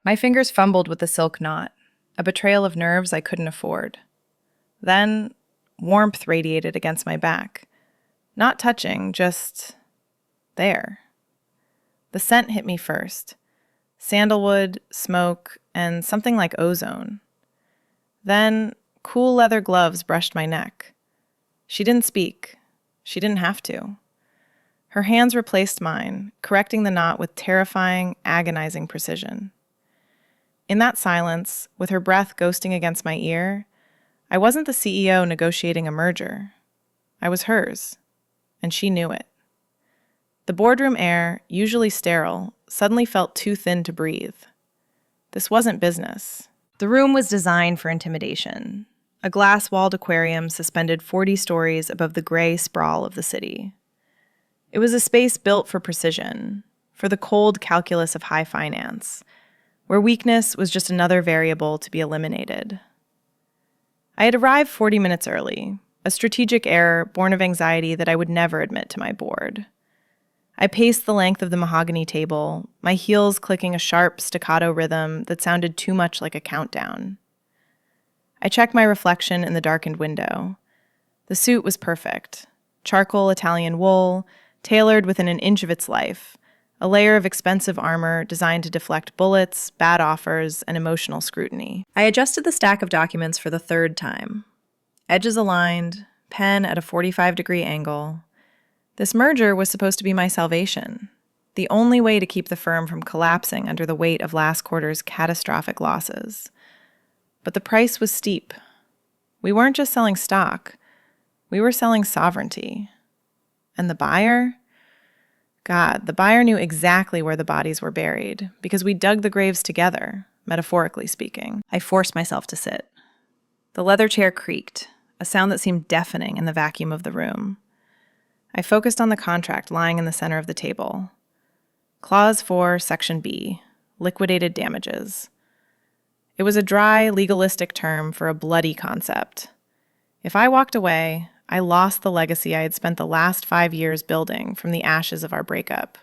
My fingers fumbled with the silk knot, a betrayal of nerves I couldn't afford. Then, warmth radiated against my back. Not touching, just there. The scent hit me first. Sandalwood, smoke, and something like ozone. Then, cool leather gloves brushed my neck. She didn't speak. She didn't have to. Her hands replaced mine, correcting the knot with terrifying, agonizing precision. In that silence, with her breath ghosting against my ear, I wasn't the CEO negotiating a merger. I was hers, and she knew it. The boardroom air, usually sterile, suddenly felt too thin to breathe. This wasn't business. The room was designed for intimidation. A glass-walled aquarium suspended 40 stories above the gray sprawl of the city. It was a space built for precision, for the cold calculus of high finance, where weakness was just another variable to be eliminated. I had arrived 40 minutes early, a strategic error born of anxiety that I would never admit to my board. I paced the length of the mahogany table, my heels clicking a sharp staccato rhythm that sounded too much like a countdown. I checked my reflection in the darkened window. The suit was perfect. Charcoal Italian wool, tailored within an inch of its life, a layer of expensive armor designed to deflect bullets, bad offers, and emotional scrutiny. I adjusted the stack of documents for the third time. Edges aligned, pen at a 45-degree angle. This merger was supposed to be my salvation, the only way to keep the firm from collapsing under the weight of last quarter's catastrophic losses. But the price was steep. We weren't just selling stock. We were selling sovereignty. And the buyer? God, the buyer knew exactly where the bodies were buried, because we dug the graves together, metaphorically speaking. I forced myself to sit. The leather chair creaked, a sound that seemed deafening in the vacuum of the room. I focused on the contract lying in the center of the table. Clause 4, Section B, liquidated damages. It was a dry, legalistic term for a bloody concept. If I walked away, I lost the legacy I had spent the last 5 years building from the ashes of our breakup.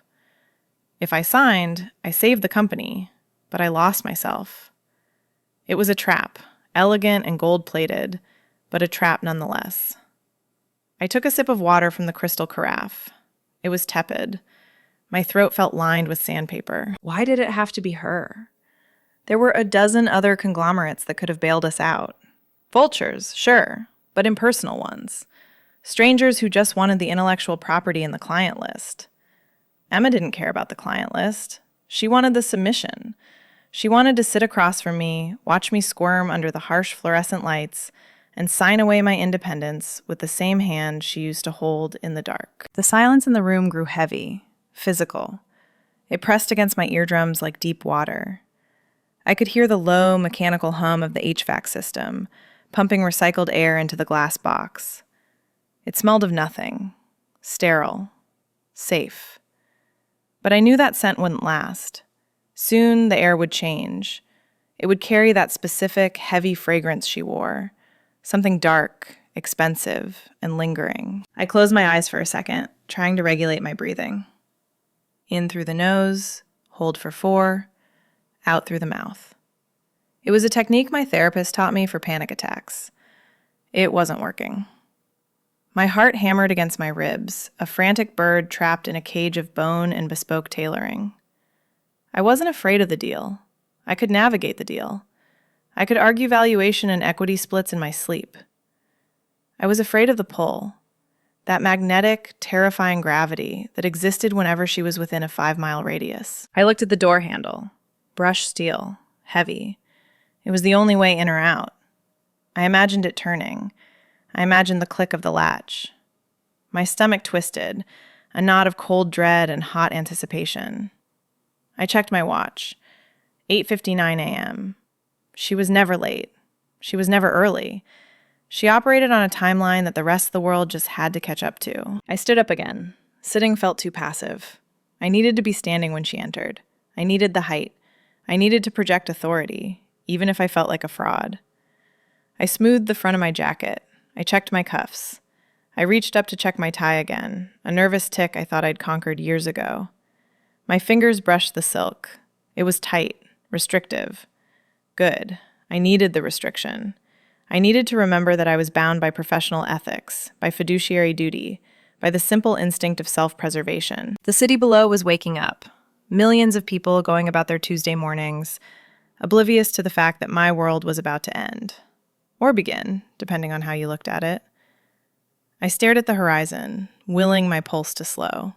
If I signed, I saved the company, but I lost myself. It was a trap, elegant and gold-plated, but a trap nonetheless. I took a sip of water from the crystal carafe. It was tepid. My throat felt lined with sandpaper. Why did it have to be her? There were a dozen other conglomerates that could have bailed us out. Vultures, sure, but impersonal ones. Strangers who just wanted the intellectual property in the client list. Emma didn't care about the client list. She wanted the submission. She wanted to sit across from me, watch me squirm under the harsh fluorescent lights, and sign away my independence with the same hand she used to hold in the dark. The silence in the room grew heavy, physical. It pressed against my eardrums like deep water. I could hear the low, mechanical hum of the HVAC system, pumping recycled air into the glass box. It smelled of nothing. Sterile. Safe. But I knew that scent wouldn't last. Soon the air would change. It would carry that specific, heavy fragrance she wore. Something dark, expensive, and lingering. I closed my eyes for a second, trying to regulate my breathing. In through the nose, hold for 4, out through the mouth. It was a technique my therapist taught me for panic attacks. It wasn't working. My heart hammered against my ribs, a frantic bird trapped in a cage of bone and bespoke tailoring. I wasn't afraid of the deal. I could navigate the deal. I could argue valuation and equity splits in my sleep. I was afraid of the pull, that magnetic, terrifying gravity that existed whenever she was within a 5-mile radius. I looked at the door handle. Brushed steel, heavy. It was the only way in or out. I imagined it turning. I imagined the click of the latch. My stomach twisted, a knot of cold dread and hot anticipation. I checked my watch. 8:59 a.m. She was never late. She was never early. She operated on a timeline that the rest of the world just had to catch up to. I stood up again. Sitting felt too passive. I needed to be standing when she entered. I needed the height. I needed to project authority, even if I felt like a fraud. I smoothed the front of my jacket. I checked my cuffs. I reached up to check my tie again, a nervous tic I thought I'd conquered years ago. My fingers brushed the silk. It was tight, restrictive. Good. I needed the restriction. I needed to remember that I was bound by professional ethics, by fiduciary duty, by the simple instinct of self-preservation. The city below was waking up. Millions of people going about their Tuesday mornings, oblivious to the fact that my world was about to end. Or begin, depending on how you looked at it. I stared at the horizon, willing my pulse to slow.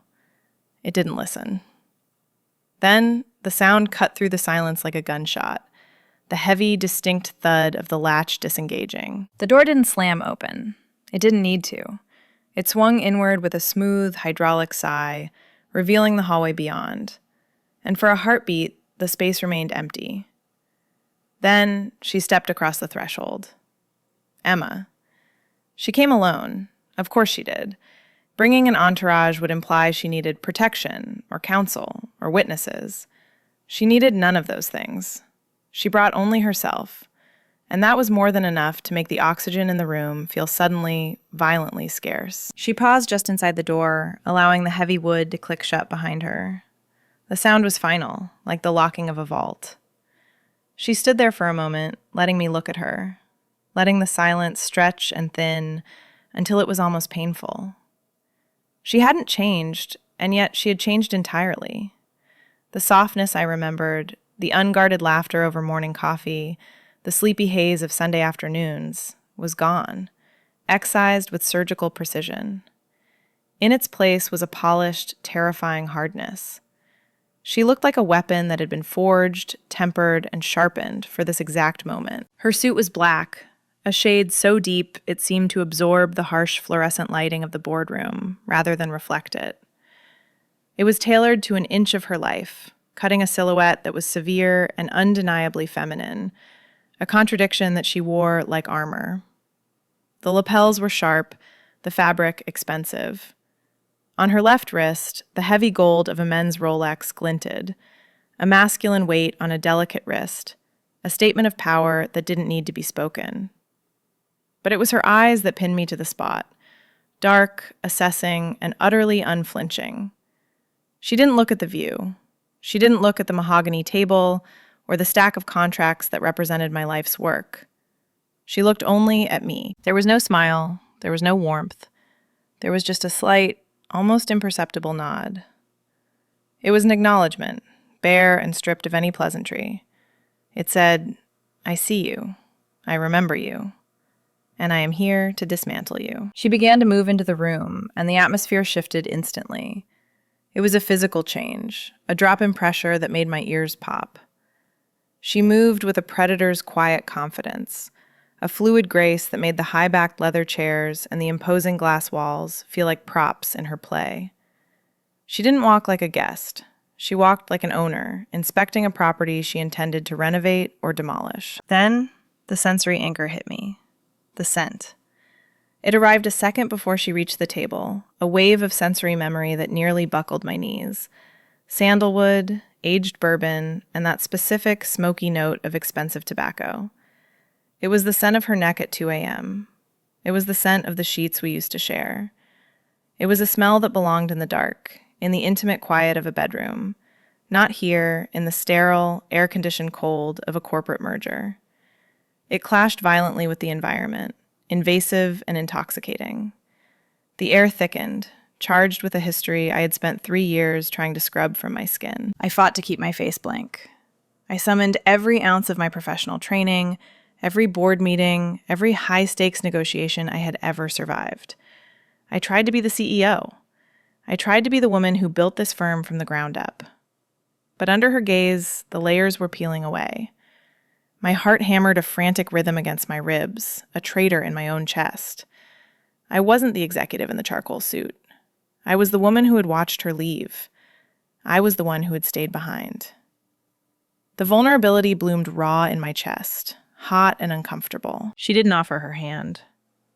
It didn't listen. Then, the sound cut through the silence like a gunshot. The heavy, distinct thud of the latch disengaging. The door didn't slam open. It didn't need to. It swung inward with a smooth, hydraulic sigh, revealing the hallway beyond. And for a heartbeat, the space remained empty. Then, she stepped across the threshold. Emma. She came alone. Of course she did. Bringing an entourage would imply she needed protection, or counsel, or witnesses. She needed none of those things. She brought only herself, and that was more than enough to make the oxygen in the room feel suddenly, violently scarce. She paused just inside the door, allowing the heavy wood to click shut behind her. The sound was final, like the locking of a vault. She stood there for a moment, letting me look at her, letting the silence stretch and thin until it was almost painful. She hadn't changed, and yet she had changed entirely. The softness I remembered, the unguarded laughter over morning coffee, the sleepy haze of Sunday afternoons, was gone, excised with surgical precision. In its place was a polished, terrifying hardness. She looked like a weapon that had been forged, tempered, and sharpened for this exact moment. Her suit was black, a shade so deep it seemed to absorb the harsh fluorescent lighting of the boardroom rather than reflect it. It was tailored to an inch of her life, cutting a silhouette that was severe and undeniably feminine, a contradiction that she wore like armor. The lapels were sharp, the fabric expensive. On her left wrist, the heavy gold of a men's Rolex glinted, a masculine weight on a delicate wrist, a statement of power that didn't need to be spoken. But it was her eyes that pinned me to the spot, dark, assessing, and utterly unflinching. She didn't look at the view. She didn't look at the mahogany table or the stack of contracts that represented my life's work. She looked only at me. There was no smile. There was no warmth. There was just a slight, almost imperceptible nod. It was an acknowledgement, bare and stripped of any pleasantry. It said, "I see you. I remember you. And I am here to dismantle you." She began to move into the room, and the atmosphere shifted instantly. It was a physical change, a drop in pressure that made my ears pop. She moved with a predator's quiet confidence, a fluid grace that made the high-backed leather chairs and the imposing glass walls feel like props in her play. She didn't walk like a guest. She walked like an owner, inspecting a property she intended to renovate or demolish. Then, the sensory anchor hit me. The scent. It arrived a second before she reached the table, a wave of sensory memory that nearly buckled my knees. Sandalwood, aged bourbon, and that specific smoky note of expensive tobacco. It was the scent of her neck at 2 a.m. It was the scent of the sheets we used to share. It was a smell that belonged in the dark, in the intimate quiet of a bedroom, not here in the sterile, air-conditioned cold of a corporate merger. It clashed violently with the environment, invasive and intoxicating. The air thickened, charged with a history I had spent 3 years trying to scrub from my skin. I fought to keep my face blank. I summoned every ounce of my professional training, every board meeting, every high-stakes negotiation I had ever survived. I tried to be the CEO. I tried to be the woman who built this firm from the ground up. But under her gaze, the layers were peeling away. My heart hammered a frantic rhythm against my ribs, a traitor in my own chest. I wasn't the executive in the charcoal suit. I was the woman who had watched her leave. I was the one who had stayed behind. The vulnerability bloomed raw in my chest, hot and uncomfortable. She didn't offer her hand.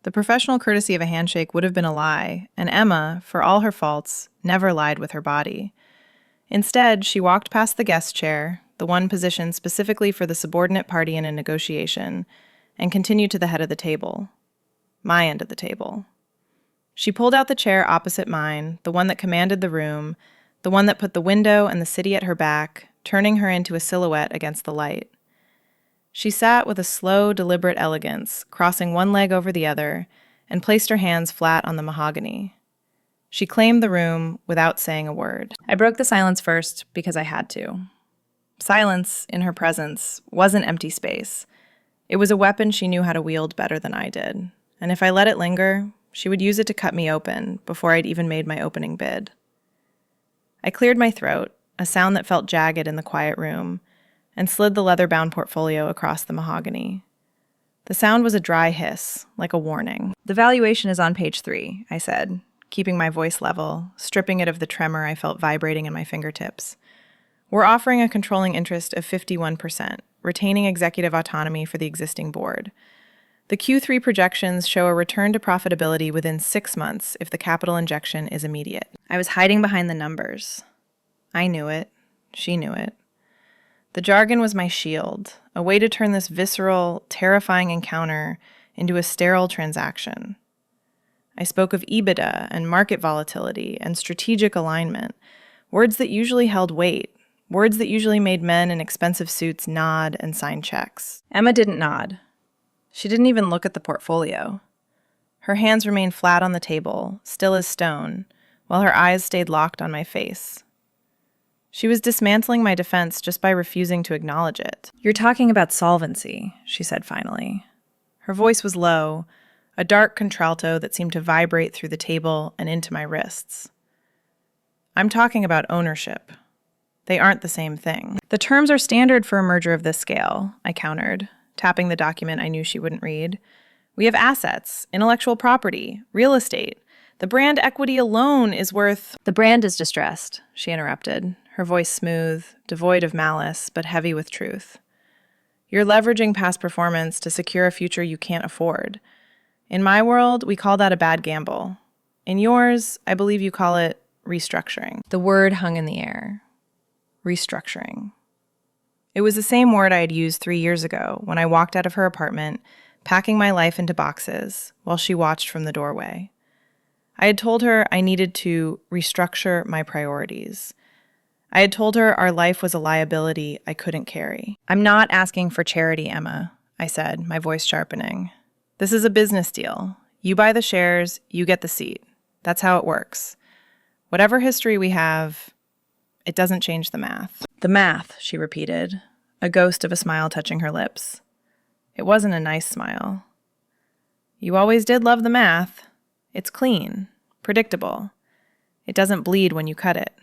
The professional courtesy of a handshake would have been a lie, and Emma, for all her faults, never lied with her body. Instead, she walked past the guest chair, the one positioned specifically for the subordinate party in a negotiation, and continued to the head of the table. My end of the table. She pulled out the chair opposite mine, the one that commanded the room, the one that put the window and the city at her back, turning her into a silhouette against the light. She sat with a slow, deliberate elegance, crossing one leg over the other, and placed her hands flat on the mahogany. She claimed the room without saying a word. I broke the silence first because I had to. Silence, in her presence, wasn't empty space. It was a weapon she knew how to wield better than I did, and if I let it linger, she would use it to cut me open before I'd even made my opening bid. I cleared my throat, a sound that felt jagged in the quiet room, and slid the leather-bound portfolio across the mahogany. The sound was a dry hiss, like a warning. "The valuation is on page 3, I said, keeping my voice level, stripping it of the tremor I felt vibrating in my fingertips. "We're offering a controlling interest of 51%, retaining executive autonomy for the existing board. The Q3 projections show a return to profitability within 6 months if the capital injection is immediate." I was hiding behind the numbers. I knew it. She knew it. The jargon was my shield, a way to turn this visceral, terrifying encounter into a sterile transaction. I spoke of EBITDA and market volatility and strategic alignment, words that usually held weight, words that usually made men in expensive suits nod and sign checks. Emma didn't nod. She didn't even look at the portfolio. Her hands remained flat on the table, still as stone, while her eyes stayed locked on my face. She was dismantling my defense just by refusing to acknowledge it. "You're talking about solvency," she said finally. Her voice was low, a dark contralto that seemed to vibrate through the table and into my wrists. "I'm talking about ownership. They aren't the same thing." "The terms are standard for a merger of this scale," I countered, tapping the document I knew she wouldn't read. "We have assets, intellectual property, real estate. The brand equity alone is worth—" "The brand is distressed," she interrupted, her voice smooth, devoid of malice, but heavy with truth. "You're leveraging past performance to secure a future you can't afford. In my world, we call that a bad gamble. In yours, I believe you call it restructuring." The word hung in the air. Restructuring. It was the same word I had used 3 years ago when I walked out of her apartment, packing my life into boxes, while she watched from the doorway. I had told her I needed to restructure my priorities. I had told her our life was a liability I couldn't carry. "I'm not asking for charity, Emma," I said, my voice sharpening. "This is a business deal. You buy the shares, you get the seat. That's how it works. Whatever history we have, it doesn't change the math." "The math," she repeated, a ghost of a smile touching her lips. It wasn't a nice smile. "You always did love the math. It's clean, predictable. It doesn't bleed when you cut it."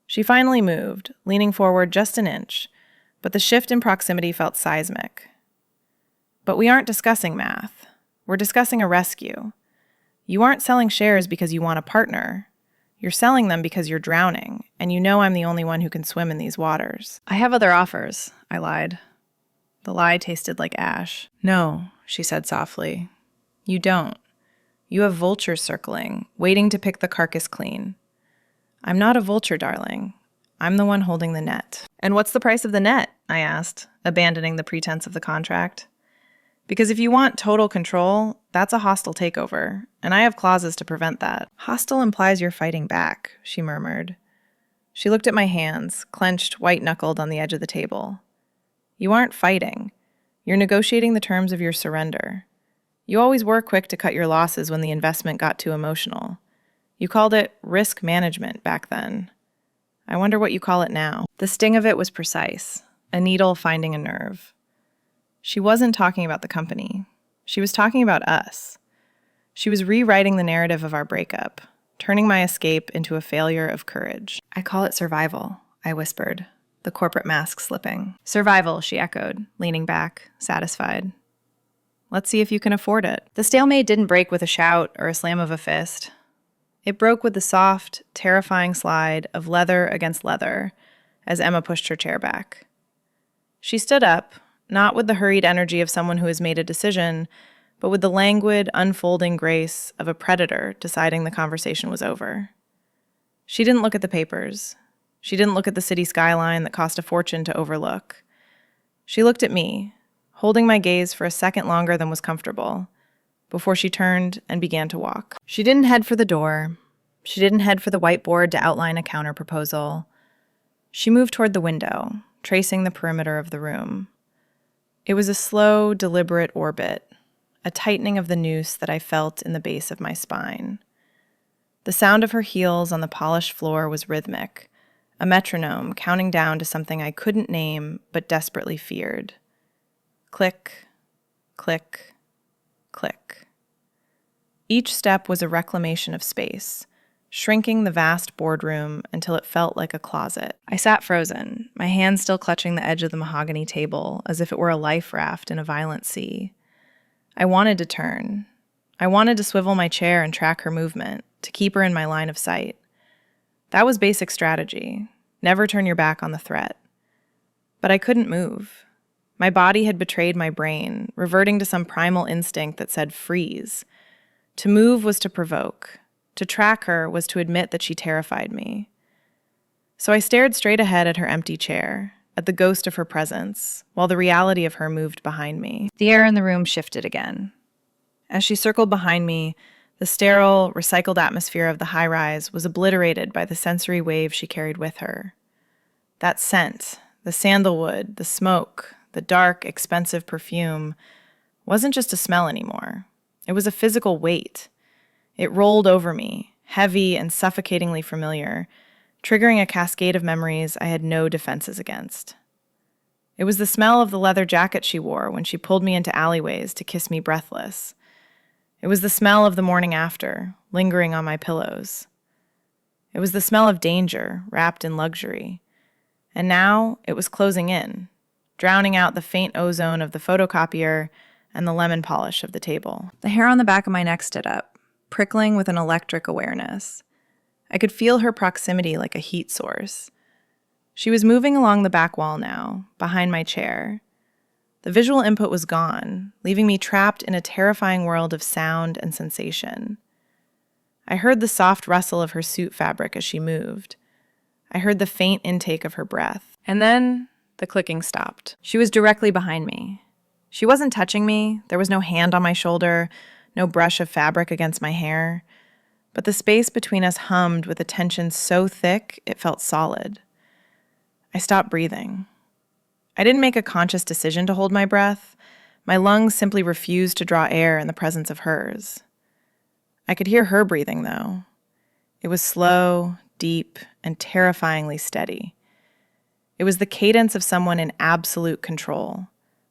She finally moved, leaning forward just an inch, but the shift in proximity felt seismic. "But we aren't discussing math. We're discussing a rescue. You aren't selling shares because you want a partner. You're selling them because you're drowning, and you know I'm the only one who can swim in these waters." "I have other offers," I lied. The lie tasted like ash. "No," she said softly. "You don't. You have vultures circling, waiting to pick the carcass clean. I'm not a vulture, darling. I'm the one holding the net." "And what's the price of the net?" I asked, abandoning the pretense of the contract. "Because if you want total control, that's a hostile takeover, and I have clauses to prevent that." "Hostile implies you're fighting back," she murmured. She looked at my hands, clenched white-knuckled on the edge of the table. "You aren't fighting. You're negotiating the terms of your surrender. You always were quick to cut your losses when the investment got too emotional. You called it risk management back then. I wonder what you call it now." The sting of it was precise, a needle finding a nerve. She wasn't talking about the company. She was talking about us. She was rewriting the narrative of our breakup, turning my escape into a failure of courage. "I call it survival," I whispered, the corporate mask slipping. "Survival," she echoed, leaning back, satisfied. "Let's see if you can afford it." The stalemate didn't break with a shout or a slam of a fist. It broke with the soft, terrifying slide of leather against leather as Emma pushed her chair back. She stood up, not with the hurried energy of someone who has made a decision, but with the languid, unfolding grace of a predator deciding the conversation was over. She didn't look at the papers. She didn't look at the city skyline that cost a fortune to overlook. She looked at me, holding my gaze for a second longer than was comfortable, before she turned and began to walk. She didn't head for the door. She didn't head for the whiteboard to outline a counterproposal. She moved toward the window, tracing the perimeter of the room. It was a slow, deliberate orbit, a tightening of the noose that I felt in the base of my spine. The sound of her heels on the polished floor was rhythmic, a metronome counting down to something I couldn't name but desperately feared. Click, click, click. Each step was a reclamation of space, shrinking the vast boardroom until it felt like a closet. I sat frozen, my hands still clutching the edge of the mahogany table as if it were a life raft in a violent sea. I wanted to turn. I wanted to swivel my chair and track her movement, to keep her in my line of sight. That was basic strategy. Never turn your back on the threat. But I couldn't move. My body had betrayed my brain, reverting to some primal instinct that said freeze. To move was to provoke. To track her was to admit that she terrified me. So I stared straight ahead at her empty chair, at the ghost of her presence, while the reality of her moved behind me. The air in the room shifted again. As she circled behind me, the sterile, recycled atmosphere of the high-rise was obliterated by the sensory wave she carried with her. That scent, the sandalwood, the smoke, the dark, expensive perfume, wasn't just a smell anymore. It was a physical weight. It rolled over me, heavy and suffocatingly familiar, triggering a cascade of memories I had no defenses against. It was the smell of the leather jacket she wore when she pulled me into alleyways to kiss me breathless. It was the smell of the morning after, lingering on my pillows. It was the smell of danger, wrapped in luxury. And now it was closing in, drowning out the faint ozone of the photocopier and the lemon polish of the table. The hair on the back of my neck stood up, prickling with an electric awareness. I could feel her proximity like a heat source. She was moving along the back wall now, behind my chair. The visual input was gone, leaving me trapped in a terrifying world of sound and sensation. I heard the soft rustle of her suit fabric as she moved. I heard the faint intake of her breath. And then the clicking stopped. She was directly behind me. She wasn't touching me. There was no hand on my shoulder, no brush of fabric against my hair. But the space between us hummed with a tension so thick it felt solid. I stopped breathing. I didn't make a conscious decision to hold my breath. My lungs simply refused to draw air in the presence of hers. I could hear her breathing, though. It was slow, deep, and terrifyingly steady. It was the cadence of someone in absolute control,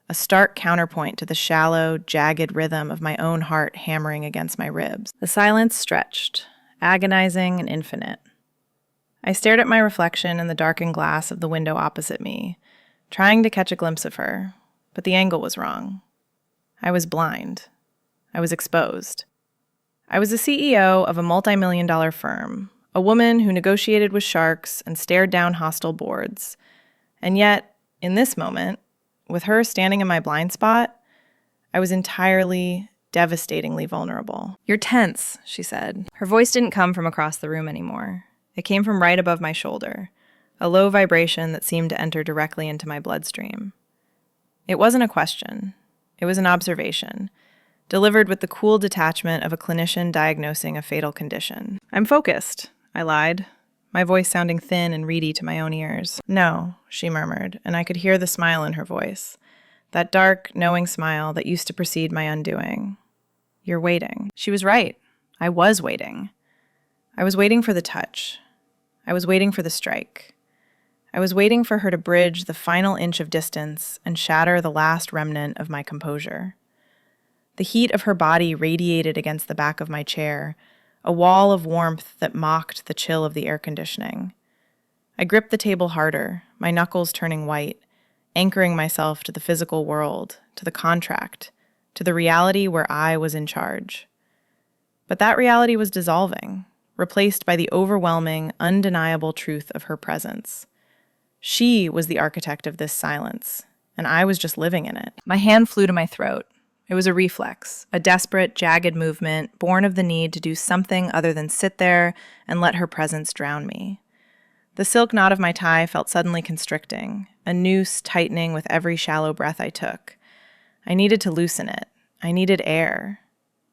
a stark counterpoint to the shallow, jagged rhythm of my own heart hammering against my ribs. The silence stretched, agonizing and infinite. I stared at my reflection in the darkened glass of the window opposite me, trying to catch a glimpse of her, but the angle was wrong. I was blind. I was exposed. I was the CEO of a multi-million-dollar firm, a woman who negotiated with sharks and stared down hostile boards. And yet, in this moment, with her standing in my blind spot, I was entirely, devastatingly vulnerable. "You're tense," she said. Her voice didn't come from across the room anymore. It came from right above my shoulder, a low vibration that seemed to enter directly into my bloodstream. It wasn't a question. It was an observation, delivered with the cool detachment of a clinician diagnosing a fatal condition. "I'm focused," I lied, my voice sounding thin and reedy to my own ears. "No," she murmured, and I could hear the smile in her voice, that dark, knowing smile that used to precede my undoing. "You're waiting." She was right. I was waiting. I was waiting for the touch. I was waiting for the strike. I was waiting for her to bridge the final inch of distance and shatter the last remnant of my composure. The heat of her body radiated against the back of my chair, a wall of warmth that mocked the chill of the air conditioning. I gripped the table harder, my knuckles turning white, anchoring myself to the physical world, to the contract, to the reality where I was in charge. But that reality was dissolving, replaced by the overwhelming, undeniable truth of her presence. She was the architect of this silence, and I was just living in it. My hand flew to my throat. It was a reflex, a desperate, jagged movement born of the need to do something other than sit there and let her presence drown me. The silk knot of my tie felt suddenly constricting, a noose tightening with every shallow breath I took. I needed to loosen it. I needed air.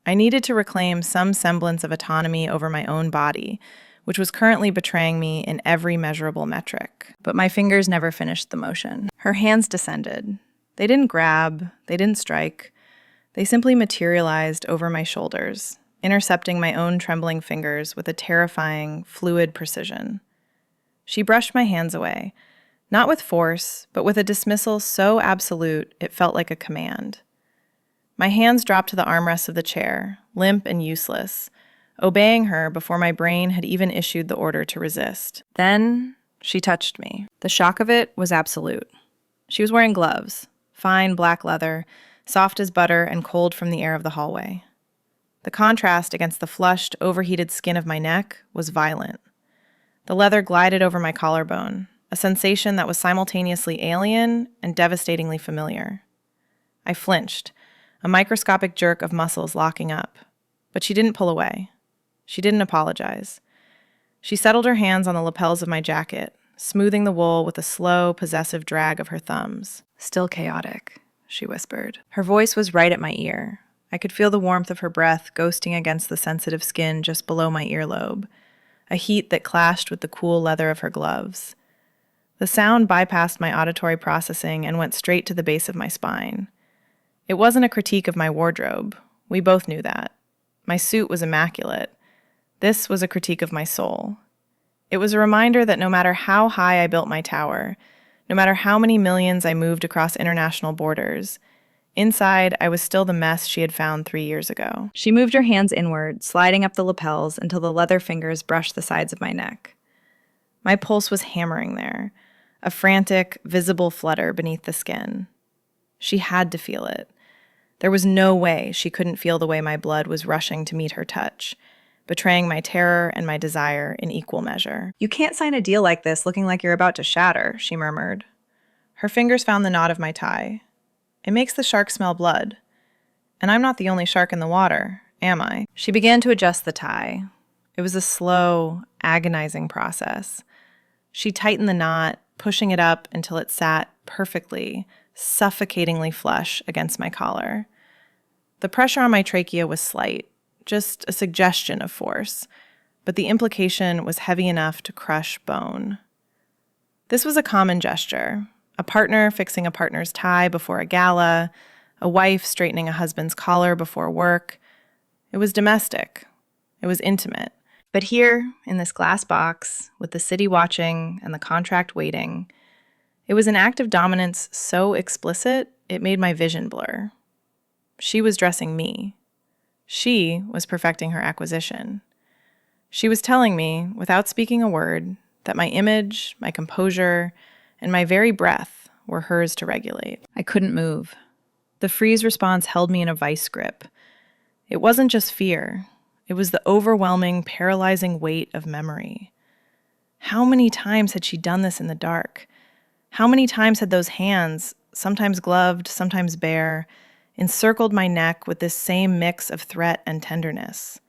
I needed to reclaim some semblance of autonomy over my own body, which was currently betraying me in every measurable metric. But my fingers never finished the motion. Her hands descended. They didn't grab, they didn't strike. They simply materialized over my shoulders, intercepting my own trembling fingers with a terrifying, fluid precision. She brushed my hands away, not with force, but with a dismissal so absolute it felt like a command. My hands dropped to the armrests of the chair, limp and useless, obeying her before my brain had even issued the order to resist. Then she touched me. The shock of it was absolute. She was wearing gloves, fine black leather, soft as butter and cold from the air of the hallway. The contrast against the flushed, overheated skin of my neck was violent. The leather glided over my collarbone, a sensation that was simultaneously alien and devastatingly familiar. I flinched, a microscopic jerk of muscles locking up, but she didn't pull away. She didn't apologize. She settled her hands on the lapels of my jacket, smoothing the wool with a slow, possessive drag of her thumbs. "Still chaotic," she whispered. Her voice was right at my ear. I could feel the warmth of her breath ghosting against the sensitive skin just below my earlobe, a heat that clashed with the cool leather of her gloves. The sound bypassed my auditory processing and went straight to the base of my spine. It wasn't a critique of my wardrobe. We both knew that. My suit was immaculate. This was a critique of my soul. It was a reminder that no matter how high I built my tower, no matter how many millions I moved across international borders, inside I was still the mess she had found 3 years ago. She moved her hands inward, sliding up the lapels until the leather fingers brushed the sides of my neck. My pulse was hammering there, a frantic, visible flutter beneath the skin. She had to feel it. There was no way she couldn't feel the way my blood was rushing to meet her touch, betraying my terror and my desire in equal measure. "You can't sign a deal like this looking like you're about to shatter," she murmured. Her fingers found the knot of my tie. "It makes the shark smell blood. And I'm not the only shark in the water, am I?" She began to adjust the tie. It was a slow, agonizing process. She tightened the knot, pushing it up until it sat perfectly, suffocatingly flush against my collar. The pressure on my trachea was slight, just a suggestion of force, but the implication was heavy enough to crush bone. This was a common gesture, a partner fixing a partner's tie before a gala, a wife straightening a husband's collar before work. It was domestic. It was intimate. But here, in this glass box, with the city watching and the contract waiting, it was an act of dominance so explicit it made my vision blur. She was dressing me. She was perfecting her acquisition. She was telling me, without speaking a word, that my image, my composure, and my very breath were hers to regulate. I couldn't move. The freeze response held me in a vice grip. It wasn't just fear. It was the overwhelming, paralyzing weight of memory. How many times had she done this in the dark? How many times had those hands, sometimes gloved, sometimes bare, encircled my neck with this same mix of threat and tenderness?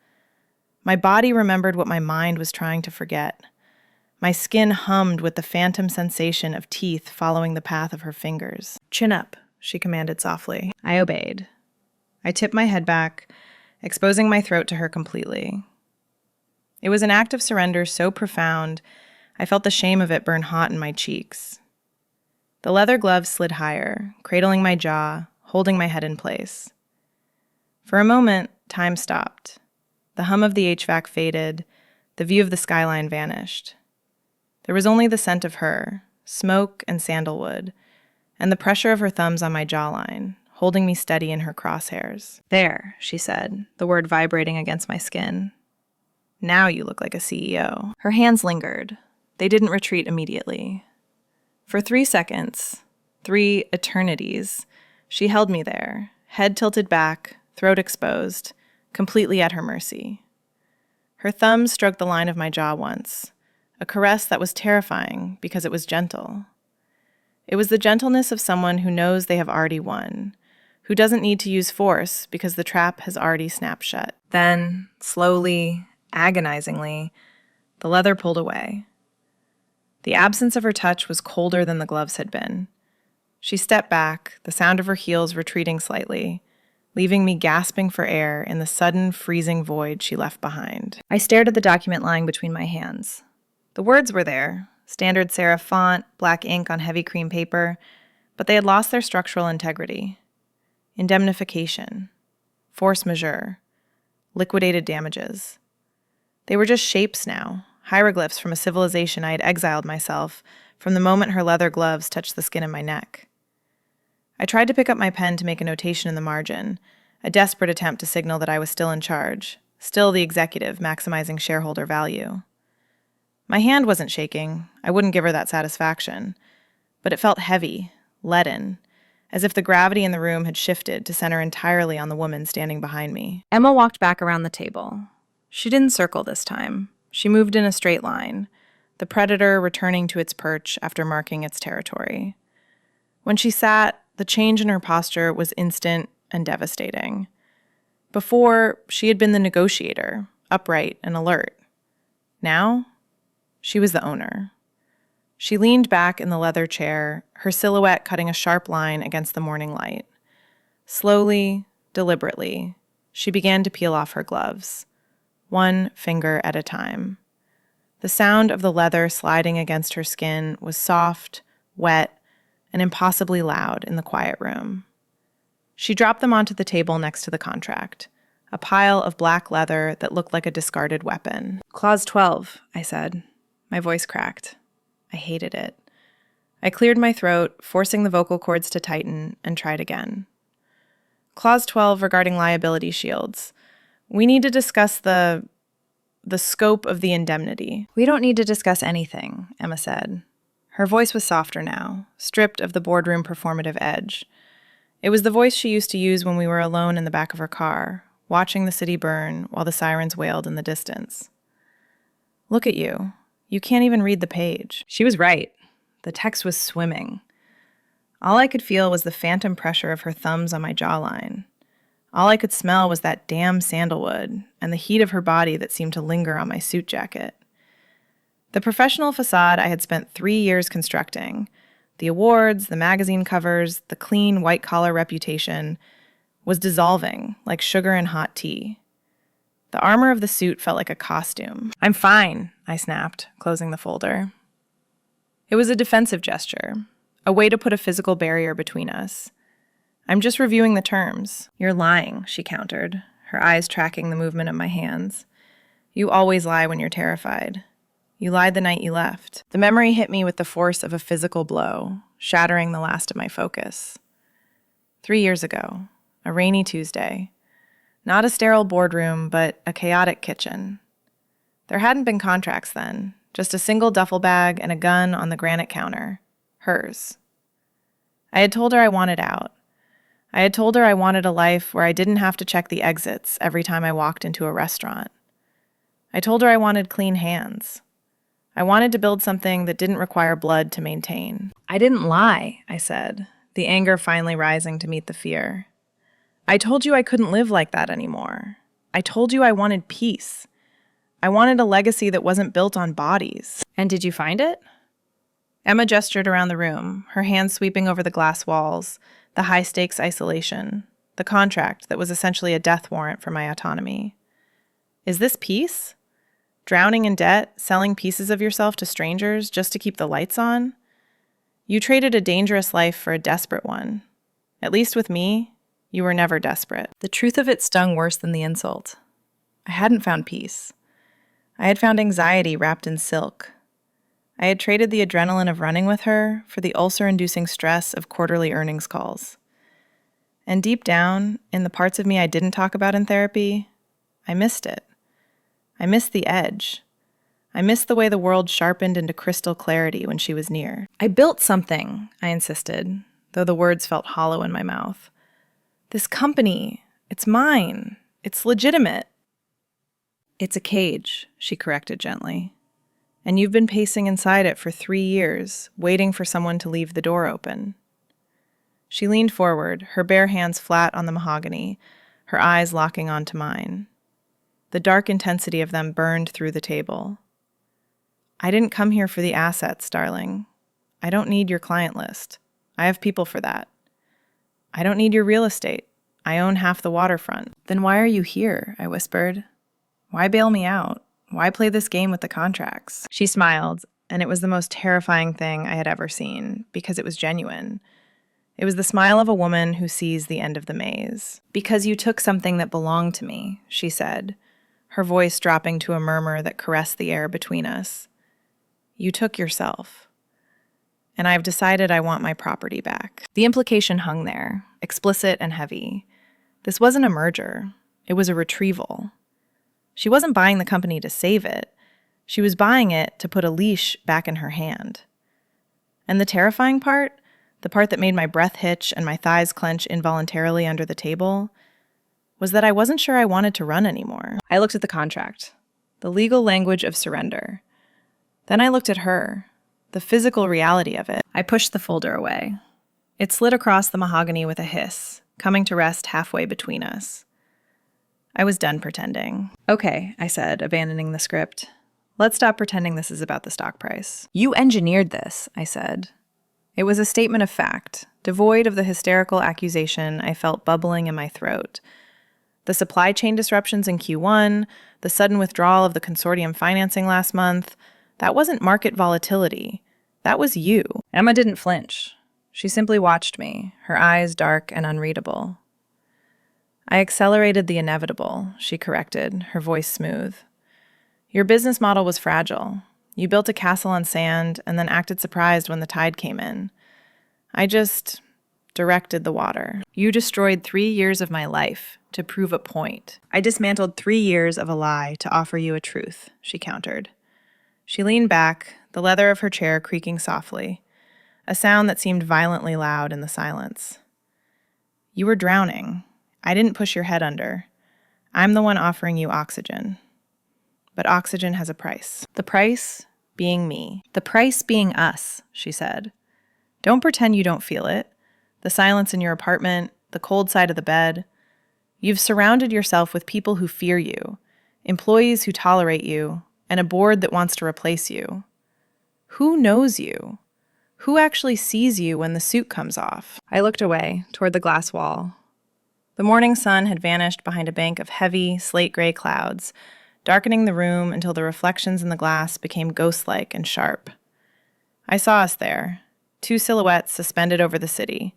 My body remembered what my mind was trying to forget. My skin hummed with the phantom sensation of teeth following the path of her fingers. "Chin up," she commanded softly. I obeyed. I tipped my head back, exposing my throat to her completely. It was an act of surrender so profound, I felt the shame of it burn hot in my cheeks. The leather gloves slid higher, cradling my jaw, holding my head in place. For a moment, time stopped. The hum of the HVAC faded, the view of the skyline vanished. There was only the scent of her, smoke and sandalwood, and the pressure of her thumbs on my jawline, holding me steady in her crosshairs. "There," she said, the word vibrating against my skin. "Now you look like a CEO." Her hands lingered. They didn't retreat immediately. For 3 seconds, 3 eternities, she held me there, head tilted back, throat exposed, completely at her mercy. Her thumbs stroked the line of my jaw once, a caress that was terrifying because it was gentle. It was the gentleness of someone who knows they have already won, who doesn't need to use force because the trap has already snapped shut. Then, slowly, agonizingly, the leather pulled away. The absence of her touch was colder than the gloves had been. She stepped back, the sound of her heels retreating slightly, leaving me gasping for air in the sudden freezing void she left behind. I stared at the document lying between my hands. The words were there, standard serif font, black ink on heavy cream paper, but they had lost their structural integrity. Indemnification, force majeure, liquidated damages. They were just shapes now, hieroglyphs from a civilization I had exiled myself from the moment her leather gloves touched the skin of my neck. I tried to pick up my pen to make a notation in the margin, a desperate attempt to signal that I was still in charge, still the executive maximizing shareholder value. My hand wasn't shaking, I wouldn't give her that satisfaction, but it felt heavy, leaden, as if the gravity in the room had shifted to center entirely on the woman standing behind me. Emma walked back around the table. She didn't circle this time. She moved in a straight line, the predator returning to its perch after marking its territory. When she sat, the change in her posture was instant and devastating. Before, she had been the negotiator, upright and alert. Now, she was the owner. She leaned back in the leather chair, her silhouette cutting a sharp line against the morning light. Slowly, deliberately, she began to peel off her gloves, one finger at a time. The sound of the leather sliding against her skin was soft, wet, and impossibly loud in the quiet room. She dropped them onto the table next to the contract, a pile of black leather that looked like a discarded weapon. Clause 12, I said. My voice cracked. I hated it. I cleared my throat, forcing the vocal cords to tighten, and tried again. Clause 12 regarding liability shields. We need to discuss the scope of the indemnity. We don't need to discuss anything, Emma said. Her voice was softer now, stripped of the boardroom performative edge. It was the voice she used to use when we were alone in the back of her car, watching the city burn while the sirens wailed in the distance. Look at you. You can't even read the page. She was right. The text was swimming. All I could feel was the phantom pressure of her thumbs on my jawline. All I could smell was that damn sandalwood and the heat of her body that seemed to linger on my suit jacket. The professional facade I had spent 3 years constructing, the awards, the magazine covers, the clean white-collar reputation, was dissolving like sugar in hot tea. The armor of the suit felt like a costume. I'm fine, I snapped, closing the folder. It was a defensive gesture, a way to put a physical barrier between us. I'm just reviewing the terms. You're lying, she countered, her eyes tracking the movement of my hands. You always lie when you're terrified. You lied the night you left. The memory hit me with the force of a physical blow, shattering the last of my focus. 3 years ago, a rainy Tuesday. Not a sterile boardroom, but a chaotic kitchen. There hadn't been contracts then, just a single duffel bag and a gun on the granite counter. Hers. I had told her I wanted out. I had told her I wanted a life where I didn't have to check the exits every time I walked into a restaurant. I told her I wanted clean hands. I wanted to build something that didn't require blood to maintain. I didn't lie, I said, the anger finally rising to meet the fear. I told you I couldn't live like that anymore. I told you I wanted peace. I wanted a legacy that wasn't built on bodies. And did you find it? Emma gestured around the room, her hands sweeping over the glass walls, the high-stakes isolation, the contract that was essentially a death warrant for my autonomy. Is this peace? Drowning in debt, selling pieces of yourself to strangers just to keep the lights on? You traded a dangerous life for a desperate one. At least with me, you were never desperate. The truth of it stung worse than the insult. I hadn't found peace. I had found anxiety wrapped in silk. I had traded the adrenaline of running with her for the ulcer-inducing stress of quarterly earnings calls. And deep down, in the parts of me I didn't talk about in therapy, I missed it. I missed the edge. I missed the way the world sharpened into crystal clarity when she was near. I built something, I insisted, though the words felt hollow in my mouth. This company, it's mine. It's legitimate. It's a cage, she corrected gently. And you've been pacing inside it for 3 years, waiting for someone to leave the door open. She leaned forward, her bare hands flat on the mahogany, her eyes locking onto mine. The dark intensity of them burned through the table. I didn't come here for the assets, darling. I don't need your client list. I have people for that. I don't need your real estate. I own half the waterfront. Then why are you here? I whispered. Why bail me out? Why play this game with the contracts? She smiled, and it was the most terrifying thing I had ever seen, because it was genuine. It was the smile of a woman who sees the end of the maze. Because you took something that belonged to me, she said, her voice dropping to a murmur that caressed the air between us. You took yourself. And I've decided I want my property back. The implication hung there, explicit and heavy. This wasn't a merger. It was a retrieval. She wasn't buying the company to save it. She was buying it to put a leash back in her hand. And the terrifying part, the part that made my breath hitch and my thighs clench involuntarily under the table, was that I wasn't sure I wanted to run anymore. I looked at the contract, the legal language of surrender. Then I looked at her, the physical reality of it. I pushed the folder away. It slid across the mahogany with a hiss, coming to rest halfway between us. I was done pretending. Okay, I said, abandoning the script. Let's stop pretending this is about the stock price. You engineered this, I said. It was a statement of fact, devoid of the hysterical accusation I felt bubbling in my throat. The supply chain disruptions in Q1, the sudden withdrawal of the consortium financing last month, that wasn't market volatility. That was you. Emma didn't flinch. She simply watched me, her eyes dark and unreadable. I accelerated the inevitable, she corrected, her voice smooth. Your business model was fragile. You built a castle on sand and then acted surprised when the tide came in. I just directed the water. You destroyed 3 years of my life to prove a point. I dismantled 3 years of a lie to offer you a truth, she countered. She leaned back, the leather of her chair creaking softly, a sound that seemed violently loud in the silence. You were drowning. I didn't push your head under. I'm the one offering you oxygen. But oxygen has a price. The price being me. The price being us, she said. Don't pretend you don't feel it. The silence in your apartment, the cold side of the bed. You've surrounded yourself with people who fear you, employees who tolerate you, and a board that wants to replace you. Who knows you? Who actually sees you when the suit comes off? I looked away, toward the glass wall. The morning sun had vanished behind a bank of heavy, slate-gray clouds, darkening the room until the reflections in the glass became ghost-like and sharp. I saw us there, 2 silhouettes suspended over the city.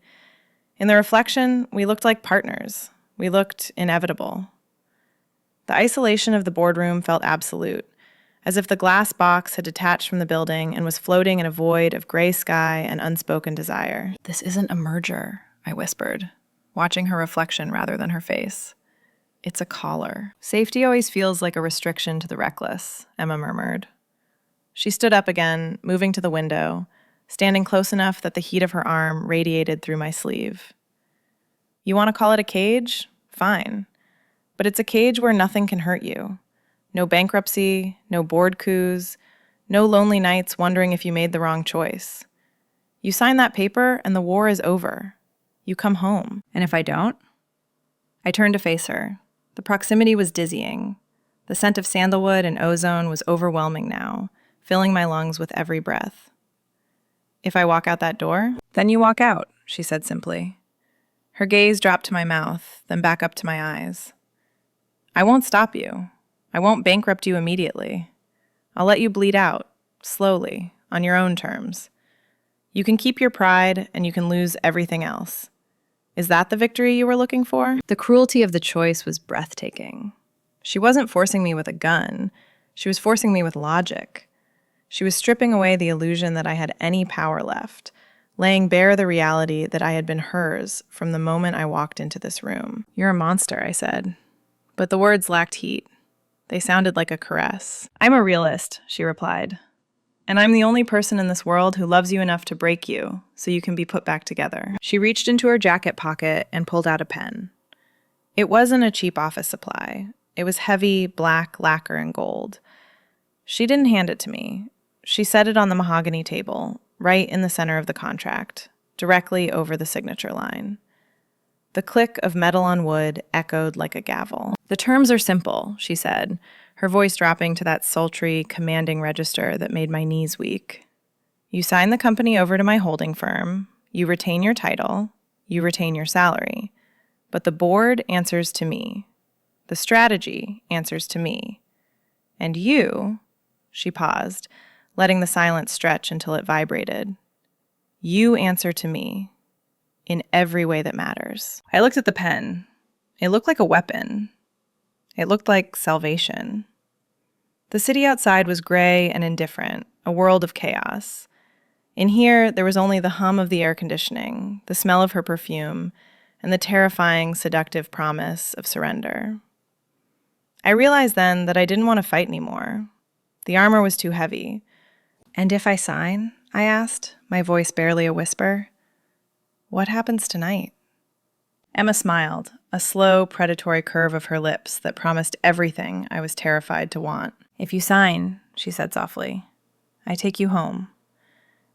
In the reflection, we looked like partners. We looked inevitable. The isolation of the boardroom felt absolute, as if the glass box had detached from the building and was floating in a void of gray sky and unspoken desire. This isn't a merger, I whispered, watching her reflection rather than her face. It's a collar. Safety always feels like a restriction to the reckless, Emma murmured. She stood up again, moving to the window, standing close enough that the heat of her arm radiated through my sleeve. You want to call it a cage? Fine. But it's a cage where nothing can hurt you. No bankruptcy, no board coups, no lonely nights wondering if you made the wrong choice. You sign that paper and the war is over. You come home. And if I don't? I turned to face her. The proximity was dizzying. The scent of sandalwood and ozone was overwhelming now, filling my lungs with every breath. If I walk out that door, then you walk out, she said simply. Her gaze dropped to my mouth, then back up to my eyes. I won't stop you. I won't bankrupt you immediately. I'll let you bleed out, slowly, on your own terms. You can keep your pride, and you can lose everything else. Is that the victory you were looking for? The cruelty of the choice was breathtaking. She wasn't forcing me with a gun. She was forcing me with logic. She was stripping away the illusion that I had any power left, laying bare the reality that I had been hers from the moment I walked into this room. You're a monster, I said. But the words lacked heat. They sounded like a caress. I'm a realist, she replied. And I'm the only person in this world who loves you enough to break you so you can be put back together. She reached into her jacket pocket and pulled out a pen. It wasn't a cheap office supply. It was heavy, black lacquer and gold. She didn't hand it to me. She set it on the mahogany table, right in the center of the contract, directly over the signature line. The click of metal on wood echoed like a gavel. The terms are simple, she said, her voice dropping to that sultry, commanding register that made my knees weak. You sign the company over to my holding firm, you retain your title, you retain your salary, But the board answers to me. The strategy answers to me. And you, she paused, letting the silence stretch until it vibrated. You answer to me in every way that matters. I looked at the pen. It looked like a weapon. It looked like salvation. The city outside was gray and indifferent, a world of chaos. In here, there was only the hum of the air conditioning, the smell of her perfume, and the terrifying, seductive promise of surrender. I realized then that I didn't want to fight anymore. The armor was too heavy. And if I sign? I asked, my voice barely a whisper. What happens tonight? Emma smiled, a slow, predatory curve of her lips that promised everything I was terrified to want. If you sign, she said softly, I take you home,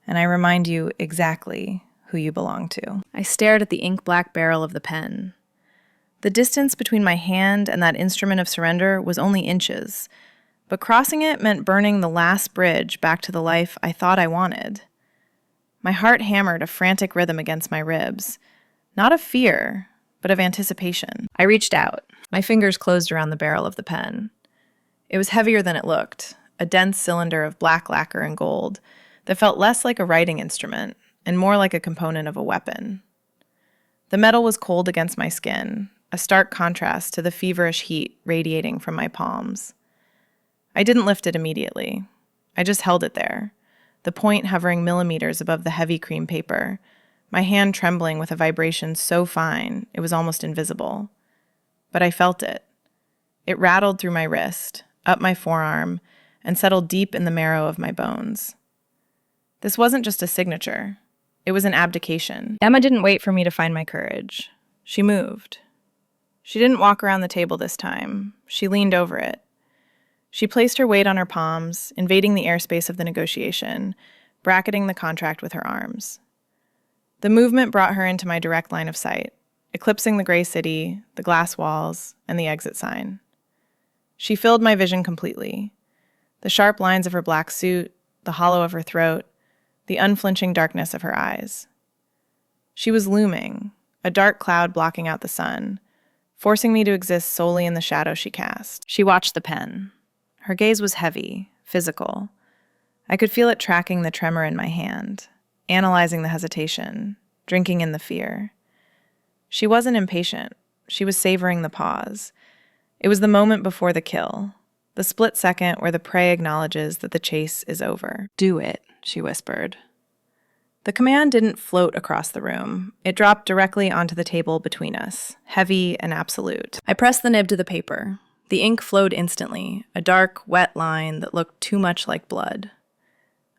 and I remind you exactly who you belong to. I stared at the ink-black barrel of the pen. The distance between my hand and that instrument of surrender was only inches, but crossing it meant burning the last bridge back to the life I thought I wanted. My heart hammered a frantic rhythm against my ribs, not of fear, but of anticipation. I reached out. My fingers closed around the barrel of the pen. It was heavier than it looked, a dense cylinder of black lacquer and gold that felt less like a writing instrument and more like a component of a weapon. The metal was cold against my skin, a stark contrast to the feverish heat radiating from my palms. I didn't lift it immediately. I just held it there, the point hovering millimeters above the heavy cream paper, my hand trembling with a vibration so fine it was almost invisible. But I felt it. It rattled through my wrist, up my forearm, and settled deep in the marrow of my bones. This wasn't just a signature. It was an abdication. Emma didn't wait for me to find my courage. She moved. She didn't walk around the table this time. She leaned over it. She placed her weight on her palms, invading the airspace of the negotiation, bracketing the contract with her arms. The movement brought her into my direct line of sight, eclipsing the gray city, the glass walls, and the exit sign. She filled my vision completely. The sharp lines of her black suit, the hollow of her throat, the unflinching darkness of her eyes. She was looming, a dark cloud blocking out the sun, forcing me to exist solely in the shadow she cast. She watched the pen. Her gaze was heavy, physical. I could feel it tracking the tremor in my hand, analyzing the hesitation, drinking in the fear. She wasn't impatient. She was savoring the pause. It was the moment before the kill, the split second where the prey acknowledges that the chase is over. Do it, she whispered. The command didn't float across the room. It dropped directly onto the table between us, heavy and absolute. I pressed the nib to the paper. The ink flowed instantly, a dark, wet line that looked too much like blood.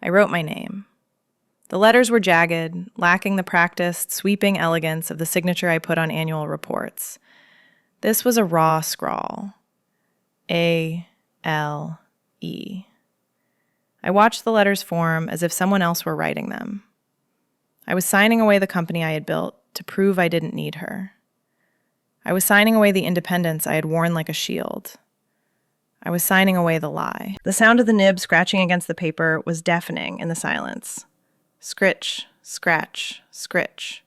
I wrote my name. The letters were jagged, lacking the practiced, sweeping elegance of the signature I put on annual reports. This was a raw scrawl. A-L-E. I watched the letters form as if someone else were writing them. I was signing away the company I had built to prove I didn't need her. I was signing away the independence I had worn like a shield. I was signing away the lie. The sound of the nib scratching against the paper was deafening in the silence. Scritch, scratch, scritch.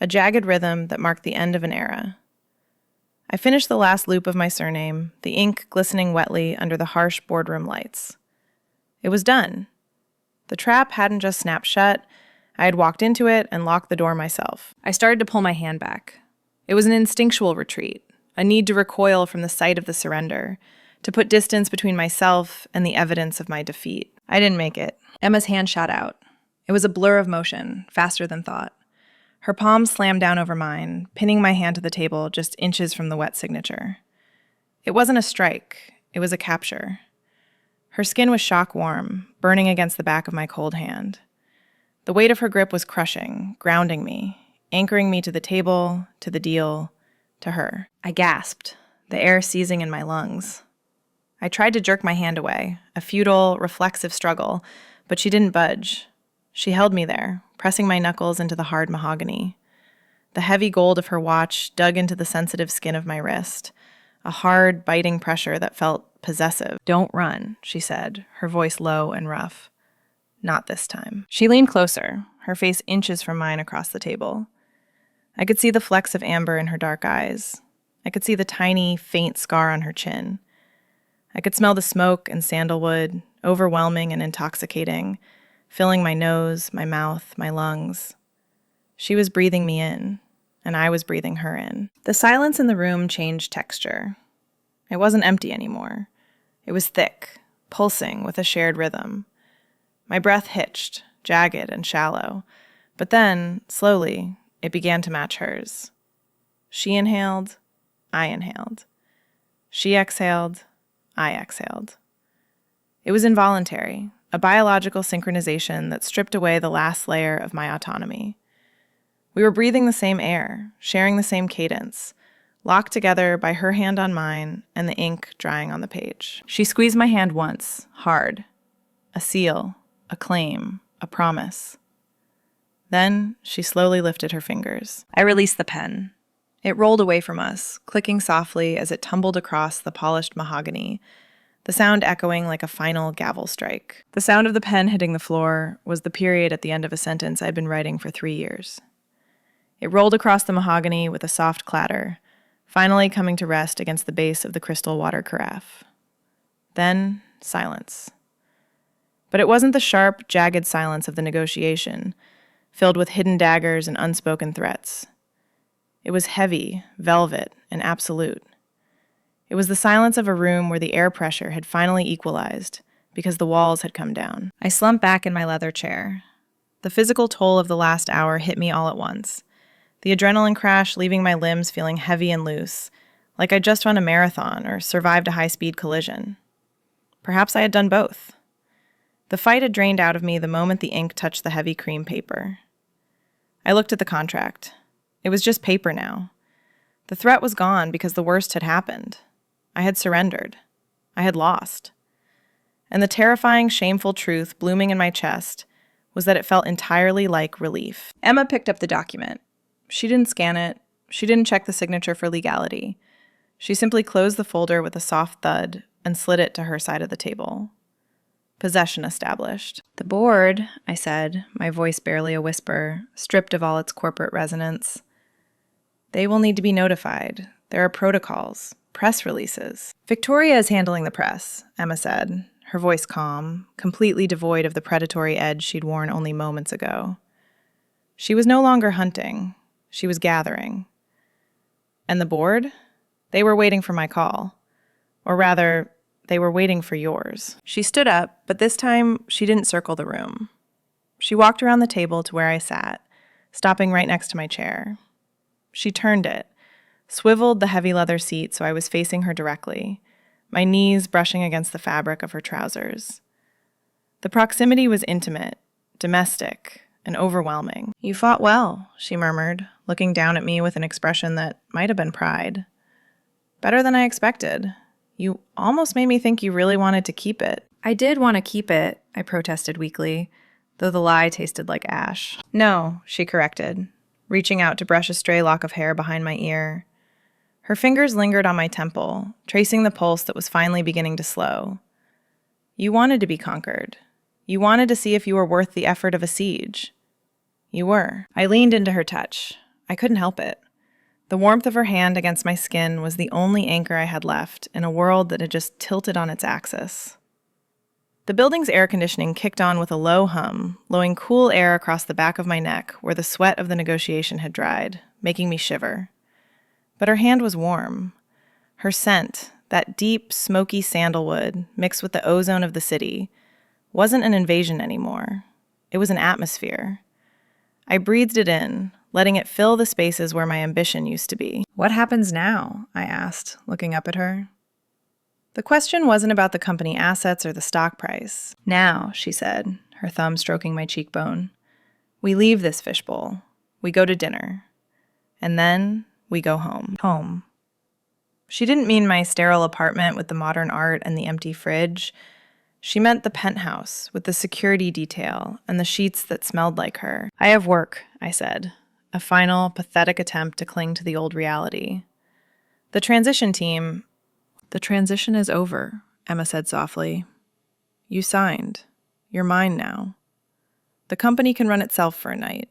A jagged rhythm that marked the end of an era. I finished the last loop of my surname, the ink glistening wetly under the harsh boardroom lights. It was done. The trap hadn't just snapped shut. I had walked into it and locked the door myself. I started to pull my hand back. It was an instinctual retreat, a need to recoil from the sight of the surrender, to put distance between myself and the evidence of my defeat. I didn't make it. Emma's hand shot out. It was a blur of motion, faster than thought. Her palm slammed down over mine, pinning my hand to the table just inches from the wet signature. It wasn't a strike. It was a capture. Her skin was shock warm, burning against the back of my cold hand. The weight of her grip was crushing, grounding me, anchoring me to the table, to the deal, to her. I gasped, the air seizing in my lungs. I tried to jerk my hand away, a futile, reflexive struggle, but she didn't budge. She held me there, pressing my knuckles into the hard mahogany. The heavy gold of her watch dug into the sensitive skin of my wrist, a hard, biting pressure that felt possessive. Don't run, she said, her voice low and rough. Not this time. She leaned closer, her face inches from mine across the table. I could see the flecks of amber in her dark eyes. I could see the tiny, faint scar on her chin. I could smell the smoke and sandalwood, overwhelming and intoxicating, filling my nose, my mouth, my lungs. She was breathing me in, and I was breathing her in. The silence in the room changed texture. It wasn't empty anymore. It was thick, pulsing with a shared rhythm. My breath hitched, jagged and shallow, but then, slowly, it began to match hers. She inhaled, I inhaled. She exhaled, I exhaled. It was involuntary, a biological synchronization that stripped away the last layer of my autonomy. We were breathing the same air, sharing the same cadence, locked together by her hand on mine and the ink drying on the page. She squeezed my hand once, hard. A seal, a claim, a promise. Then she slowly lifted her fingers. I released the pen. It rolled away from us, clicking softly as it tumbled across the polished mahogany, the sound echoing like a final gavel strike. The sound of the pen hitting the floor was the period at the end of a sentence I'd been writing for 3 years. It rolled across the mahogany with a soft clatter, finally coming to rest against the base of the crystal water carafe. Then, silence. But it wasn't the sharp, jagged silence of the negotiation, filled with hidden daggers and unspoken threats. It was heavy, velvet, and absolute. It was the silence of a room where the air pressure had finally equalized because the walls had come down. I slumped back in my leather chair. The physical toll of the last hour hit me all at once. The adrenaline crash leaving my limbs feeling heavy and loose, like I'd just run a marathon or survived a high-speed collision. Perhaps I had done both. The fight had drained out of me the moment the ink touched the heavy cream paper. I looked at the contract. It was just paper now. The threat was gone because the worst had happened. I had surrendered. I had lost. And the terrifying, shameful truth blooming in my chest was that it felt entirely like relief. Emma picked up the document. She didn't scan it. She didn't check the signature for legality. She simply closed the folder with a soft thud and slid it to her side of the table. Possession established. The board, I said, my voice barely a whisper, stripped of all its corporate resonance. They will need to be notified. There are protocols, press releases. Victoria is handling the press, Emma said, her voice calm, completely devoid of the predatory edge she'd worn only moments ago. She was no longer hunting. She was gathering. And the board? They were waiting for my call. Or rather, they were waiting for yours. She stood up, but this time she didn't circle the room. She walked around the table to where I sat, stopping right next to my chair. She turned it, swiveled the heavy leather seat so I was facing her directly, my knees brushing against the fabric of her trousers. The proximity was intimate, domestic, and overwhelming. You fought well, she murmured, looking down at me with an expression that might have been pride. Better than I expected. You almost made me think you really wanted to keep it. I did want to keep it, I protested weakly, though the lie tasted like ash. No, she corrected, reaching out to brush a stray lock of hair behind my ear. Her fingers lingered on my temple, tracing the pulse that was finally beginning to slow. You wanted to be conquered. You wanted to see if you were worth the effort of a siege. You were. I leaned into her touch. I couldn't help it. The warmth of her hand against my skin was the only anchor I had left in a world that had just tilted on its axis. The building's air conditioning kicked on with a low hum, blowing cool air across the back of my neck where the sweat of the negotiation had dried, making me shiver. But her hand was warm. Her scent, that deep, smoky sandalwood mixed with the ozone of the city, wasn't an invasion anymore. It was an atmosphere. I breathed it in, letting it fill the spaces where my ambition used to be. What happens now? I asked, looking up at her. The question wasn't about the company assets or the stock price. Now, she said, her thumb stroking my cheekbone, we leave this fishbowl. We go to dinner. And then we go home. Home. She didn't mean my sterile apartment with the modern art and the empty fridge. She meant the penthouse with the security detail and the sheets that smelled like her. I have work, I said, a final, pathetic attempt to cling to the old reality. The transition is over, Emma said softly. You signed. You're mine now. The company can run itself for a night.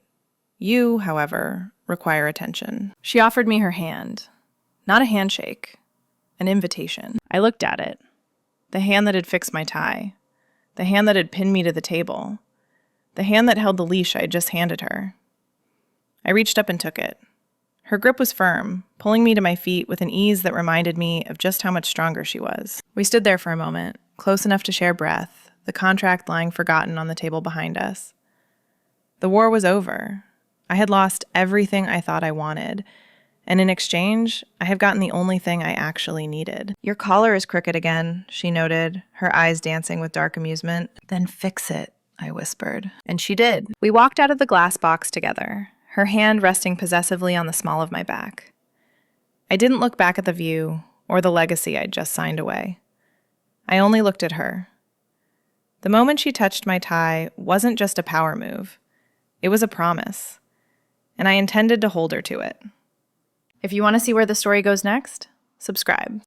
You, however, require attention. She offered me her hand. Not a handshake. An invitation. I looked at it. The hand that had fixed my tie. The hand that had pinned me to the table. The hand that held the leash I had just handed her. I reached up and took it. Her grip was firm, pulling me to my feet with an ease that reminded me of just how much stronger she was. We stood there for a moment, close enough to share breath, the contract lying forgotten on the table behind us. The war was over. I had lost everything I thought I wanted, and in exchange, I had gotten the only thing I actually needed. Your collar is crooked again, she noted, her eyes dancing with dark amusement. Then fix it, I whispered. And she did. We walked out of the glass box together, her hand resting possessively on the small of my back. I didn't look back at the view or the legacy I'd just signed away. I only looked at her. The moment she touched my tie wasn't just a power move. It was a promise, and I intended to hold her to it. If you want to see where the story goes next, subscribe.